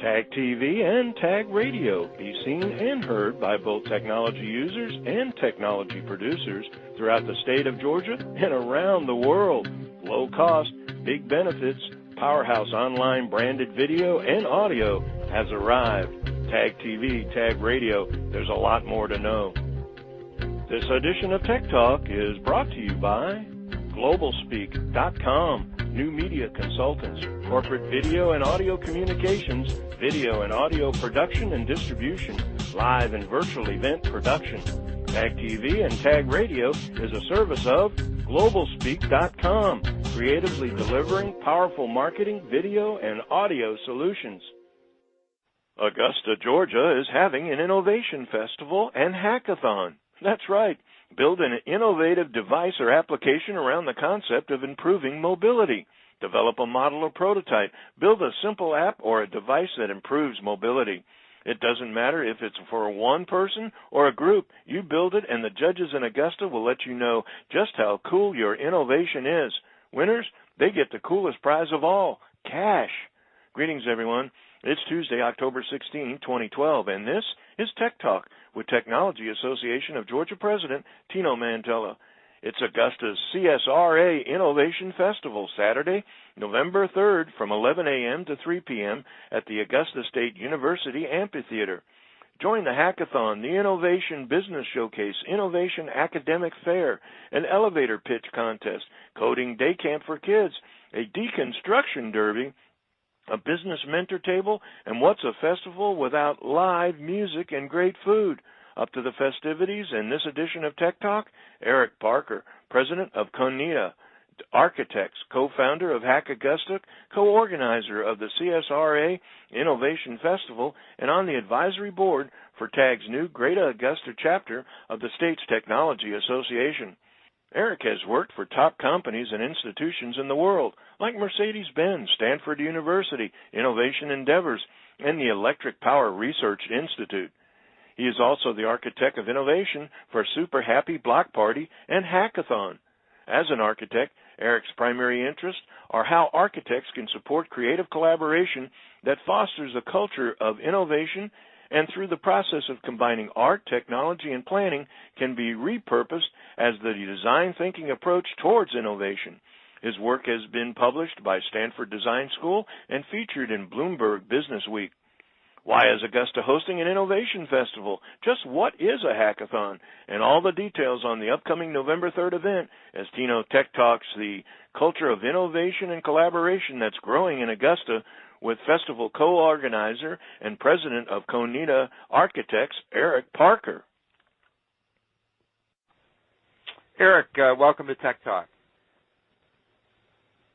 Tag TV and Tag Radio be seen and heard by both technology users and technology producers throughout the state of Georgia and around the world. Low cost, big benefits, powerhouse online branded video and audio has arrived. Tag TV, Tag Radio, there's a lot more to know. This edition of Tech Talk is brought to you by GlobalSpeak.com, new media consultants, corporate video and audio communications, video and audio production and distribution, live and virtual event production. Tag TV and Tag Radio is a service of GlobalSpeak.com, creatively delivering powerful marketing, video, and audio solutions. Augusta, Georgia is having an innovation festival and hackathon. That's right. Build an innovative device or application around the concept of improving mobility. Develop a model or prototype. Build a simple app or a device that improves mobility. It doesn't matter if it's for one person or a group. You build it, and the judges in Augusta will let you know just how cool your innovation is. Winners, they get the coolest prize of all, cash. Greetings, everyone. It's Tuesday, October 16, 2012, and this is Tech Talk with Technology Association of Georgia President Tino Mantella. It's Augusta's CSRA Innovation Festival, Saturday, November 3rd from 11 a.m. to 3 p.m. at the Augusta State University Amphitheatre. Join the Hackathon, the Innovation Business Showcase, Innovation Academic Fair, an elevator pitch contest, coding day camp for kids, a deconstruction derby, a business mentor table, and what's a festival without live music and great food? Up to the festivities in this edition of Tech Talk, Eric Parker, president of CONima Architects, co-founder of Hack Augusta, co-organizer of the CSRA Innovation Festival, and on the advisory board for TAG's new Greater Augusta chapter of the state's Technology Association. Eric has worked for top companies and institutions in the world, like Mercedes-Benz, Stanford University, Innovation Endeavors, and the Electric Power Research Institute. He is also the architect of innovation for Super Happy Block Party and Hackathon. As an architect, Eric's primary interests are how architects can support creative collaboration that fosters a culture of innovation and through the process of combining art, technology, and planning can be repurposed as the design thinking approach towards innovation. His work has been published by Stanford Design School and featured in Bloomberg Business Week. Why is Augusta hosting an innovation festival? Just what is a hackathon? And all the details on the upcoming November 3rd event as Tino Tech Talks the culture of innovation and collaboration that's growing in Augusta with festival co-organizer and president of CONima Architects, Eric Parker. Eric, welcome to Tech Talk.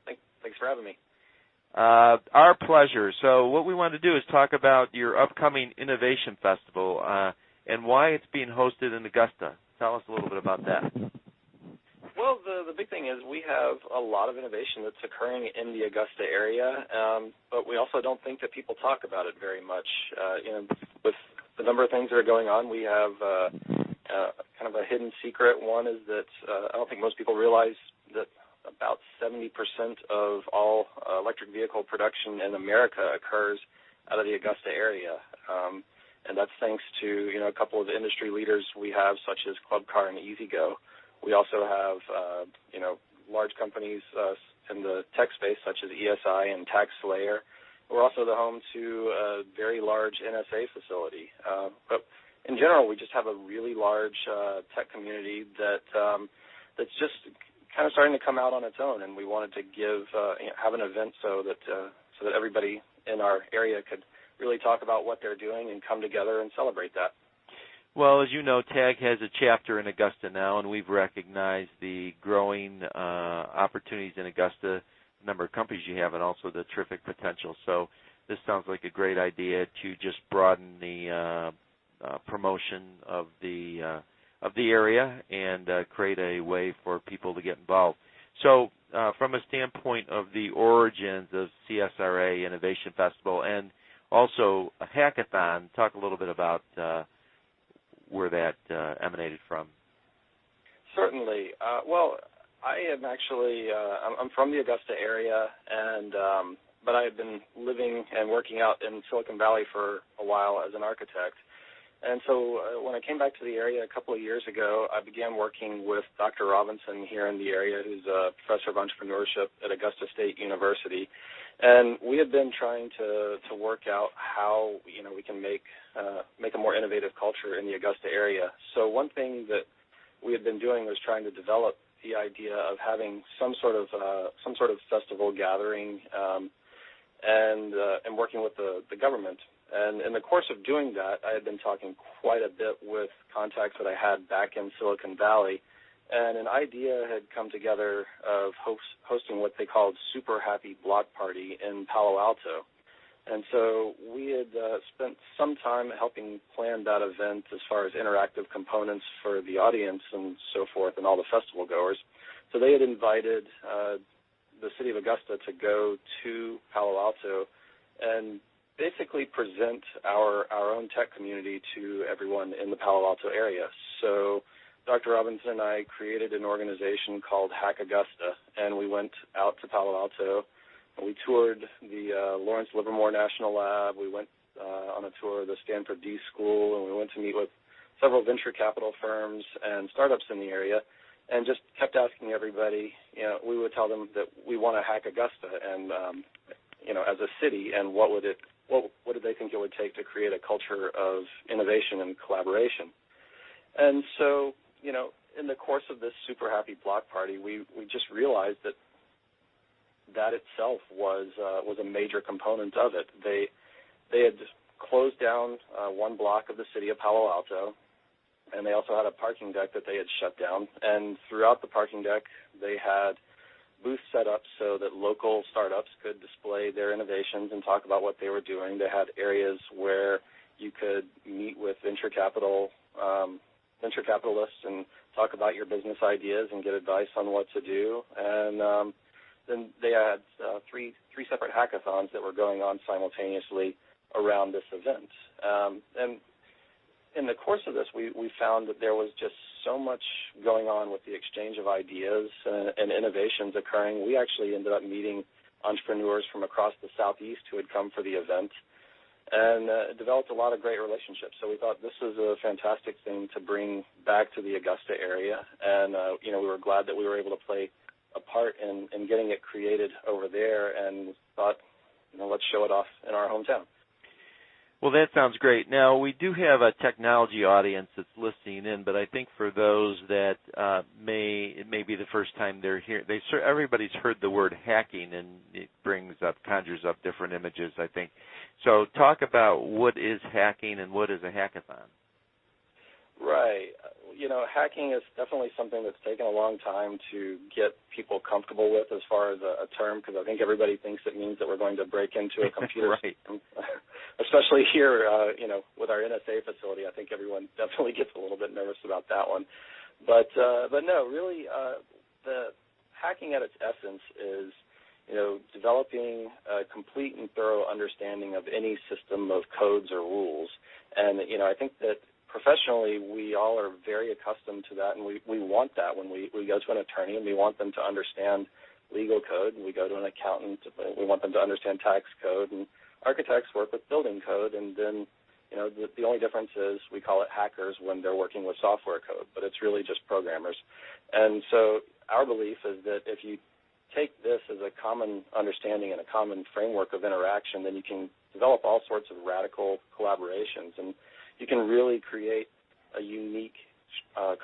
Thanks for having me. Our pleasure. So what we want to do is talk about your upcoming Innovation Festival and why it's being hosted in Augusta. Tell us a little bit about that. Well, the big thing is we have a lot of innovation that's occurring in the Augusta area, but we also don't think that people talk about it very much. With the number of things that are going on, we have kind of a hidden secret. One is that I don't think most people realize that about 70% of all electric vehicle production in America occurs out of the Augusta area, and that's thanks to a couple of the industry leaders we have, such as Club Car and EasyGo. We also have, large companies in the tech space, such as ESI and TaxSlayer. We're also the home to a very large NSA facility. But in general, we just have a really large tech community that's just kind of starting to come out on its own, and we wanted to have an event so that everybody in our area could really talk about what they're doing and come together and celebrate that. Well, as you know, TAG has a chapter in Augusta now, and we've recognized the growing opportunities in Augusta, the number of companies you have, and also the terrific potential. So this sounds like a great idea to just broaden the promotion of the area and create a way for people to get involved. So from a standpoint of the origins of CSRA Innovation Festival and also a hackathon, talk a little bit about where that emanated from. Certainly. Well, I am actually I'm from the Augusta area, and but I had been living and working out in Silicon Valley for a while as an architect. And so when I came back to the area a couple of years ago, I began working with Dr. Robinson here in the area, who's a professor of entrepreneurship at Augusta State University. And we had been trying to work out how, we can make a more innovative culture in the Augusta area. So one thing that we had been doing was trying to develop the idea of having some sort of festival gathering and working with the government. And in the course of doing that, I had been talking quite a bit with contacts that I had back in Silicon Valley, and an idea had come together of hosting what they called Super Happy Block Party in Palo Alto. And so we had spent some time helping plan that event as far as interactive components for the audience and so forth and all the festival goers. So they had invited the city of Augusta to go to Palo Alto and basically present our own tech community to everyone in the Palo Alto area. So Dr. Robinson and I created an organization called Hack Augusta, and we went out to Palo Alto, and we toured the Lawrence Livermore National Lab. We went on a tour of the Stanford D School, and we went to meet with several venture capital firms and startups in the area, and just kept asking everybody, we would tell them that we want to hack Augusta, and, as a city, and what did they think it would take to create a culture of innovation and collaboration? And so, in the course of this Super Happy Block Party, we just realized that itself was a major component of it. They had closed down one block of the city of Palo Alto, and they also had a parking deck that they had shut down. And throughout the parking deck, they had booths set up so that local startups could display their innovations and talk about what they were doing. They had areas where you could meet with venture capitalists and talk about your business ideas and get advice on what to do. And then they had three separate hackathons that were going on simultaneously around this event. And in the course of this, we found that there was just so much going on with the exchange of ideas and innovations occurring. We actually ended up meeting entrepreneurs from across the Southeast who had come for the event and developed a lot of great relationships. So we thought this was a fantastic thing to bring back to the Augusta area, and we were glad that we were able to play a part in getting it created over there, and thought, let's show it off in our hometown. Well, that sounds great. Now, we do have a technology audience that's listening in, but I think for those that it may be the first time they're here, everybody's heard the word hacking, and it conjures up different images, I think. So talk about what is hacking and what is a hackathon. Right. Hacking is definitely something that's taken a long time to get people comfortable with as far as a term, because I think everybody thinks it means that we're going to break into a computer right. system. Especially here, with our NSA facility, I think everyone definitely gets a little bit nervous about that one. But no, really, the hacking at its essence is, developing a complete and thorough understanding of any system of codes or rules. And, I think that professionally, we all are very accustomed to that, and we want that when we go to an attorney, and we want them to understand legal code, and we go to an accountant, we want them to understand tax code, and architects work with building code, and then, the only difference is we call it hackers when they're working with software code, but it's really just programmers. And so our belief is that if you take this as a common understanding and a common framework of interaction, then you can develop all sorts of radical collaborations, and you can really create a unique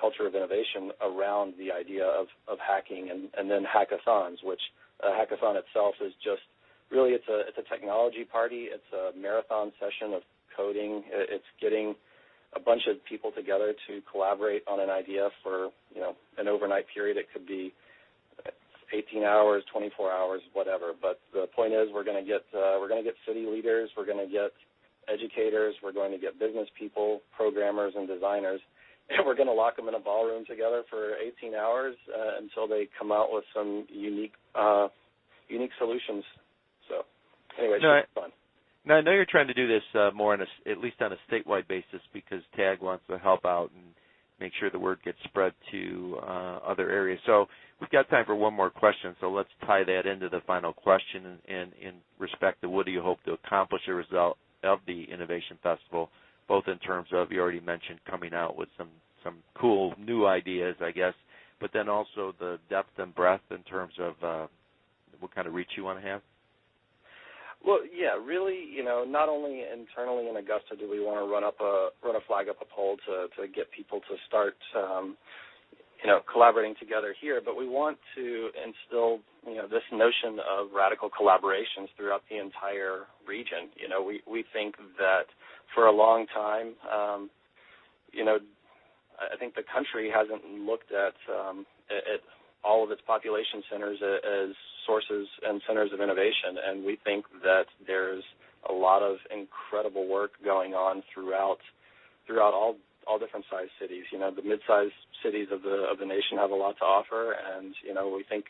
culture of innovation around the idea of hacking, and then hackathons, which a hackathon itself is just really it's a technology party. It's a marathon session of coding. It's getting a bunch of people together to collaborate on an idea for an overnight period. It could be 18 hours, 24 hours, whatever. But the point is, we're going to get city leaders. We're going to get educators, we're going to get business people, programmers, and designers, and we're going to lock them in a ballroom together for 18 hours until they come out with some unique solutions. So, anyway, it's fun. Now, I know you're trying to do this more at least on a statewide basis, because TAG wants to help out make sure the word gets spread to other areas. So we've got time for one more question, so let's tie that into the final question in respect to what do you hope to accomplish as a result of the Innovation Festival, both in terms of, you already mentioned, coming out with some cool new ideas, I guess, but then also the depth and breadth in terms of what kind of reach you want to have? Well, yeah, really, not only internally in Augusta do we want to run a flag up a pole to get people to start, collaborating together here, but we want to instill, this notion of radical collaborations throughout the entire region. We think that for a long time, I think the country hasn't looked at all of its population centers as sources and centers of innovation, and we think that there's a lot of incredible work going on throughout all different size cities. The mid-sized cities of the nation have a lot to offer, and we think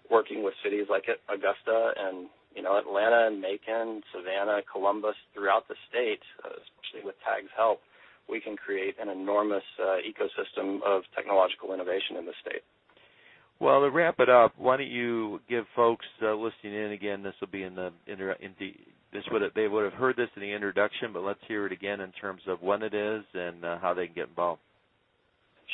working with cities like Augusta and Atlanta and Macon, Savannah, Columbus, throughout the state, especially with TAG's help, we can create an enormous ecosystem of technological innovation in the state. Well, to wrap it up, why don't you give folks listening in again? This will be they would have heard this in the introduction, but let's hear it again in terms of when it is and how they can get involved.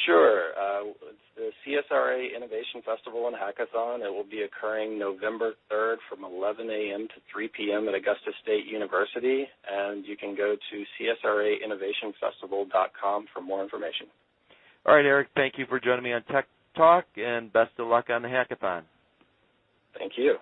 Sure. It's the CSRA Innovation Festival and Hackathon. It will be occurring November 3rd from 11 a.m. to 3 p.m. at Augusta State University, and you can go to csrainnovationfestival.com for more information. All right, Eric, thank you for joining me on Tech Talk, and best of luck on the Hackathon. Thank you.